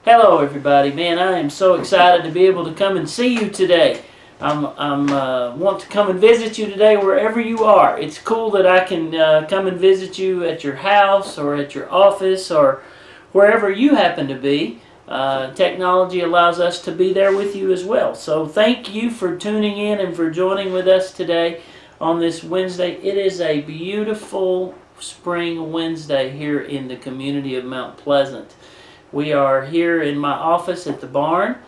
Hello, everybody. Man, I am so excited to be able to come and see you today. I'm want to come and visit you today wherever you are. It's cool that I can come and visit you at your house or at your office or wherever you happen to be. Technology allows us to be there with you as well. So thank you for tuning in and for joining with us today on this Wednesday. It is a beautiful spring Wednesday here in the community of Mount Pleasant. We are here in my office at the barn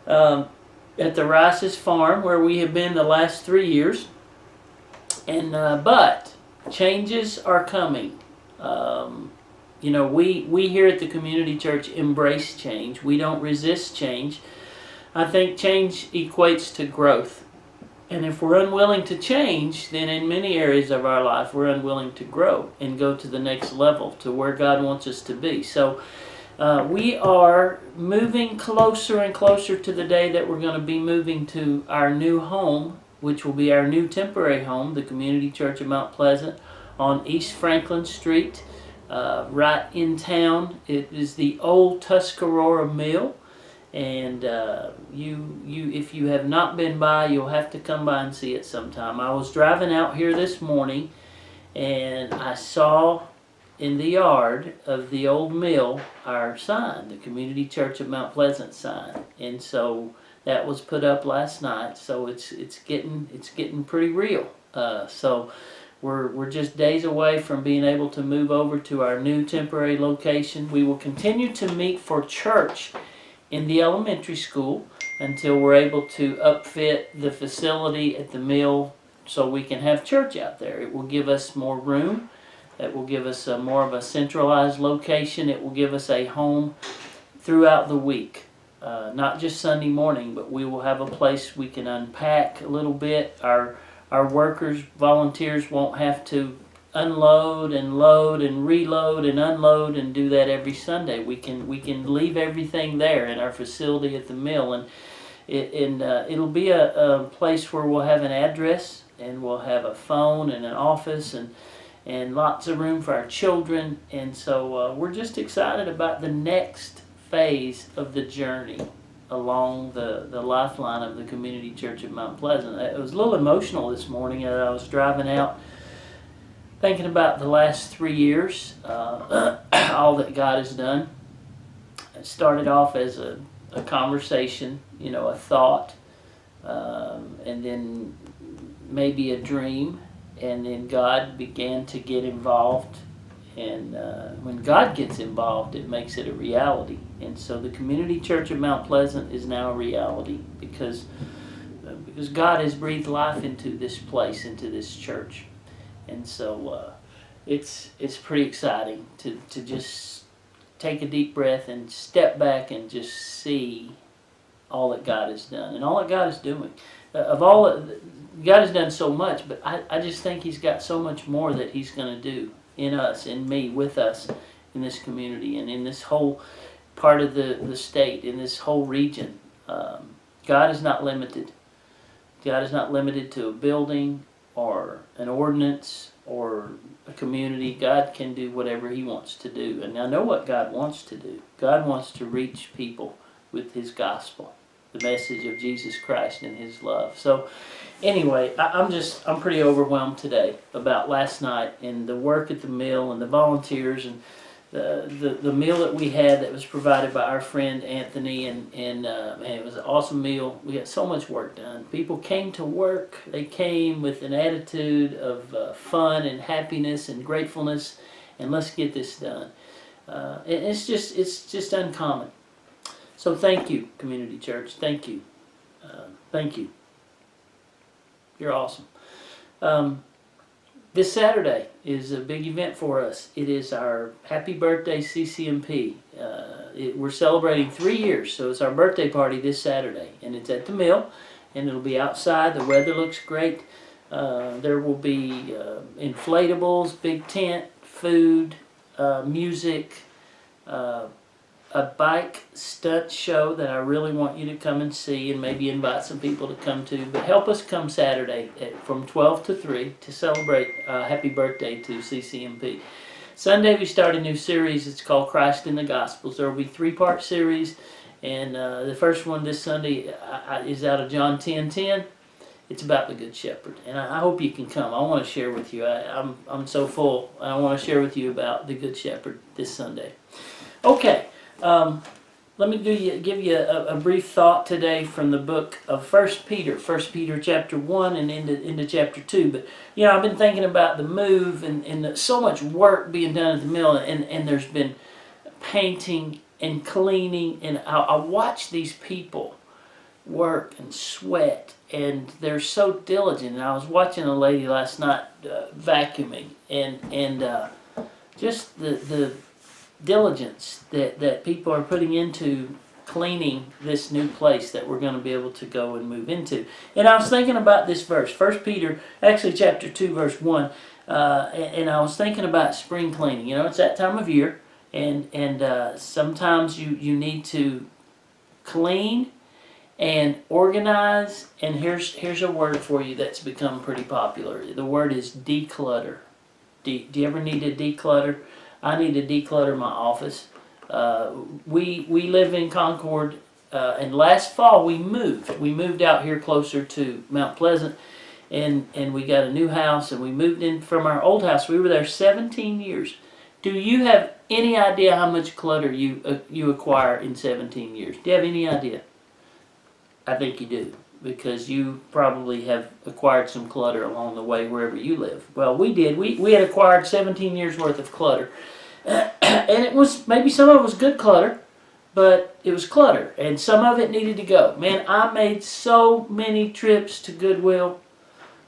at the Rice's farm where we have been the last 3 years. And but changes are coming. We here at the community church embrace change. We don't resist change. I think change equates to growth. And if we're unwilling to change, then in many areas of our life we're unwilling to grow and go to the next level, to where God wants us to be. So we are moving closer and closer to the day that we're going to be moving to our new home, which will be our new temporary home, the Community Church of Mount Pleasant on East Franklin Street, right in town. It is the old Tuscarora Mill, and if you have not been by, you'll have to come by and see it sometime. I was driving out here this morning, and I saw in the yard of the old mill our sign, the Community Church of Mount Pleasant sign, and so that was put up last night. So it's getting pretty real. So we're just days away from being able to move over to our new temporary location. We will continue to meet for church in the elementary school until we're able to upfit the facility at the mill so we can have church out there. It will give us more room. It will give us more of a centralized location. It will give us a home throughout the week, not just Sunday morning, but we will have a place we can unpack a little bit. Our workers, volunteers won't have to unload and load and reload and unload and do that every Sunday. We can leave everything there in our facility at the mill, and it'll be a place where we'll have an address and we'll have a phone and an office and lots of room for our children. And so we're just excited about the next phase of the journey along the lifeline of the Community Church of Mount Pleasant. It was a little emotional this morning as I was driving out, thinking about the last 3 years, all that God has done. It started off as a conversation, a thought, and then maybe a dream. And then God began to get involved, and when God gets involved, it makes it a reality. And so the Community Church of Mount Pleasant is now a reality because God has breathed life into this place, into this church. And so it's pretty exciting to just take a deep breath and step back and just see all that God has done and all that God is doing. God has done so much, but I just think He's got so much more that He's going to do in us, in me, with us, in this community, and in this whole part of the state, in this whole region. God is not limited. God is not limited to a building or an ordinance or a community. God can do whatever He wants to do. And I know what God wants to do. God wants to reach people with His gospel, the message of Jesus Christ and His love. So anyway, I'm pretty overwhelmed today about last night and the work at the mill and the volunteers and the meal that we had that was provided by our friend Anthony, and it was an awesome meal. We had so much work done. People came to work. They came with an attitude of fun and happiness and gratefulness, and let's get this done. And it's just uncommon. So thank you, Community Church. Thank you. Thank you. You're awesome. This Saturday is a big event for us. It is our Happy Birthday CCMP. We're celebrating 3 years, so it's our birthday party this Saturday. And it's at the mill, and it'll be outside. The weather looks great. There will be inflatables, big tent, food, music, a bike stunt show that I really want you to come and see and maybe invite some people to come to. But help us come Saturday from 12 to 3 to celebrate happy birthday to CCMP. Sunday we start a new series. It's called Christ in the Gospels. There will be 3-part series, and the first one this Sunday is out of John 10:10. It's about the Good Shepherd, and I hope you can come. I want to share with you. I'm so full. I want to share with you about the Good Shepherd this Sunday. Okay, let me give you a brief thought today from the book of 1 Peter. 1 Peter chapter 1 and into chapter 2. But, I've been thinking about the move and so much work being done at the mill, and there's been painting and cleaning, and I watch these people work and sweat, and they're so diligent. And I was watching a lady last night vacuuming, and just the diligence that people are putting into cleaning this new place that we're going to be able to go and move into. And I was thinking about this verse, 1 Peter, actually chapter 2, verse 1, and I was thinking about spring cleaning. It's that time of year, and sometimes you need to clean and organize, and here's a word for you that's become pretty popular. The word is declutter. Do you ever need to declutter? I need to declutter my office. We live in Concord, and last fall we moved. We moved out here closer to Mount Pleasant, and we got a new house, and we moved in from our old house. We were there 17 years. Do you have any idea how much clutter you acquire in 17 years? Do you have any idea? I think you do, because you probably have acquired some clutter along the way wherever you live. Well, we did. We had acquired 17 years worth of clutter. And it was, maybe some of it was good clutter, but it was clutter, and some of it needed to go. Man, I made so many trips to Goodwill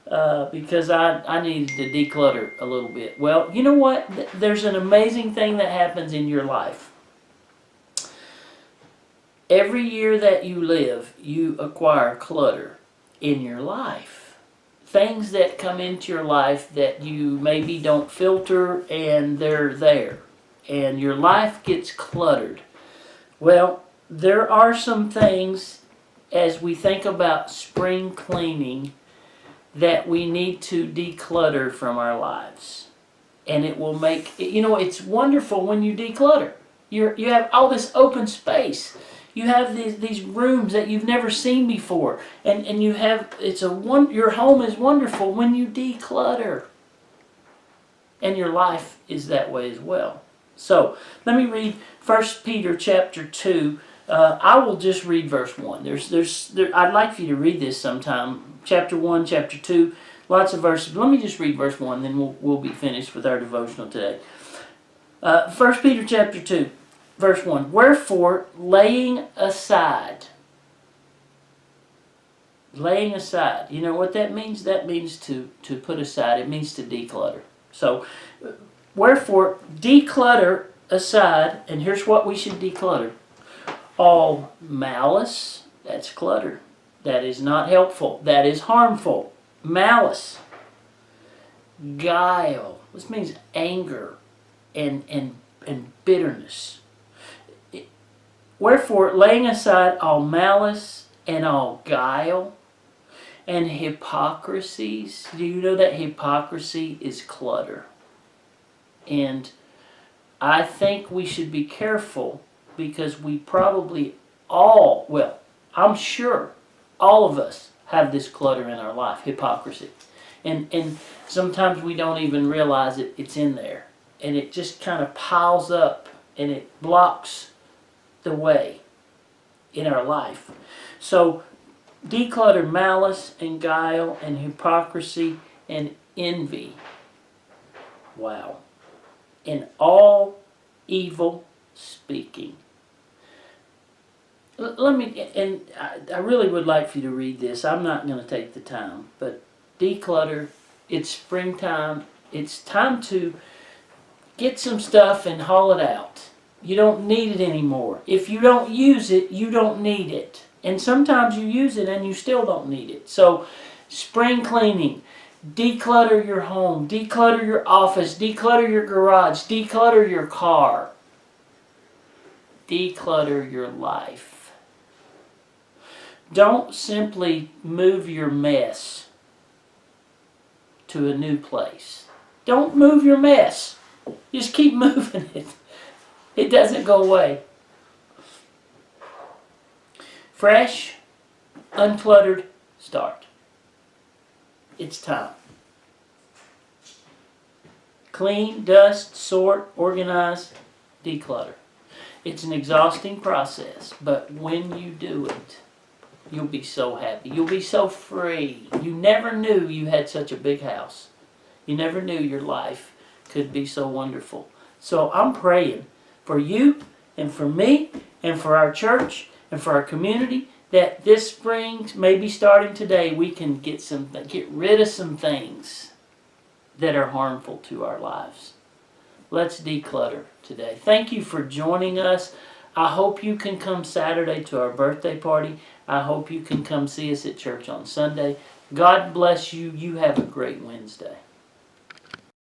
because I needed to declutter a little bit. Well, you know what? There's an amazing thing that happens in your life. Every year that you live, you acquire clutter in your life. Things that come into your life that you maybe don't filter, and they're there. And your life gets cluttered. Well, there are some things, as we think about spring cleaning, that we need to declutter from our lives. And it will make, it's wonderful when you declutter. You have all this open space. You have these rooms that you've never seen before, and you have your home is wonderful when you declutter, and your life is that way as well. So let me read 1 Peter chapter 2. I will just read verse 1. I'd like for you to read this sometime. Chapter 1, chapter 2, lots of verses. Let me just read verse 1, then we'll be finished with our devotional today. 1 Peter chapter 2. Verse 1, wherefore, laying aside. Laying aside. You know what that means? That means to put aside. It means to declutter. So, wherefore, declutter aside, and here's what we should declutter. All malice, that's clutter. That is not helpful. That is harmful. Malice. Guile. This means anger and bitterness. Wherefore, laying aside all malice and all guile and hypocrisies. Do you know that hypocrisy is clutter? And I think we should be careful, because we probably all, well, I'm sure all of us have this clutter in our life, hypocrisy. And sometimes we don't even realize it's in there. And it just kind of piles up, and it blocks the way in our life. So declutter malice and guile and hypocrisy and envy. Wow. And all evil speaking. I really would like for you to read this. I'm not going to take the time, but declutter. It's springtime. It's time to get some stuff and haul it out. You don't need it anymore. If you don't use it, you don't need it. And sometimes you use it and you still don't need it. So, spring cleaning. Declutter your home. Declutter your office. Declutter your garage. Declutter your car. Declutter your life. Don't simply move your mess to a new place. Don't move your mess. Just keep moving it. It doesn't go away. Fresh, uncluttered start. It's time. Clean, dust, sort, organize, declutter. It's an exhausting process, but when you do it, you'll be so happy. You'll be so free. You never knew you had such a big house. You never knew your life could be so wonderful. So I'm praying for you and for me and for our church and for our community that this spring, maybe starting today, we can get rid of some things that are harmful to our lives. Let's declutter today. Thank you for joining us. I hope you can come Saturday to our birthday party. I hope you can come see us at church on Sunday. God bless you. You have a great Wednesday.